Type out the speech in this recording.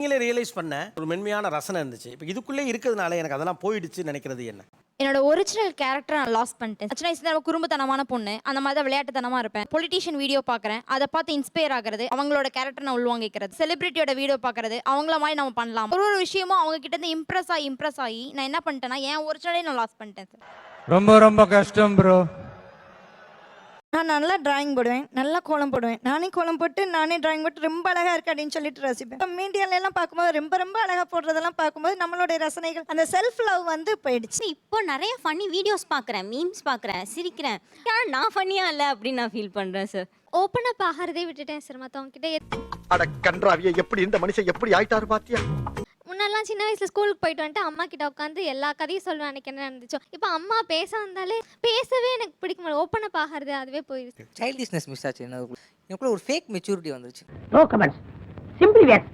நீங்களே ரியலைஸ் பண்ண ஒரு மென்மையான ரசனை இருந்துச்சு. இப்போ இதுக்குள்ளே இருக்கிறதுனால எனக்கு அதெல்லாம் போயிடுச்சுன்னு நினைக்கிறது என்ன? என்னோட ஒரிஜினல் கேரக்டரை நான் லாஸ் பண்ணிட்டேன். சின்ன வயசுல நான் குறும்புத்தனமான பொண்ணு, அந்த மாதிரி தான் விளையாட்டுத்தனமா இருப்பேன். பொலிட்டீஷியன் வீடியோ பார்க்குறேன், அதை பார்த்து இன்ஸ்பயர் ஆகிறது, அவங்களோட கேரக்டர் நான் உள்வாங்கிக்கிறது. செலிபிரிட்டியோட வீடியோ பார்க்கறது, அவங்கள மாதிரி நம்ம பண்ணலாம். ஒரு விஷயமும் அவங்க கிட்ட இருந்து இம்ப்ரெஸ் ஆகி நான் என்ன பண்ணிட்டேன்னா என் ஒரிஜினலே நான் லாஸ் பண்ணிட்டேன் சார். ரொம்ப ரொம்ப கஷ்டம் ப்ரோ. நான் நல்லா டிராயிங் போடுவேன், நல்லா கோலம் போடுவேன். நானே கோலம் போட்டு நானே டிராயிங் போட்டு ரொம்ப அழகா இருக்கு அப்படின்னு சொல்லிட்டு ரசிப்பேன். மீடியால எல்லாம் பார்க்கும்போது ரொம்ப ரொம்ப அழகா போடுறதெல்லாம் பார்க்கும்போது நம்மளுடைய ரசனைகள் அந்த செல்ஃப் லவ் வந்து போயிடுச்சு. இப்போ நிறைய ஃபன்னி வீடியோஸ் பார்க்குறேன், மீம்ஸ் பார்க்குறேன், சிரிக்கிறேன். ஆனால் நான் ஃபன்னியா இல்லை அப்படின்னு நான் ஃபீல் பண்ணுறேன் சார். ஓப்பன் அப் ஆகிறதே விட்டுட்டேன் சார். மற்றவங்க கிட்ட அட கன்றாவிய எப்படி இந்த மனுஷன் எப்படி ஆயிட்டாரு பாத்தியா? முன்னெல்லாம் சின்ன வயசுல ஸ்கூலுக்கு போயிட்டு வந்துட்டு அம்மா கிட்ட உட்காந்து எல்லா கதையும் சொல்லுவேன். எனக்கு என்ன நடந்துச்சோ. இப்போ அம்மா பேச வந்தாலே பேசவே எனக்கு பிடிக்க மாட்டேன். ஓப்பன் அப் ஆகிறது அதுவே போயிடுச்சு. சைல்டிஷ்னஸ் மிஸ் ஆச்சு. எனக்குள்ள ஒரு ஃபேக் மெச்சூரிட்டி வந்துருச்சு. No comments. சிம்பிளி வேர்.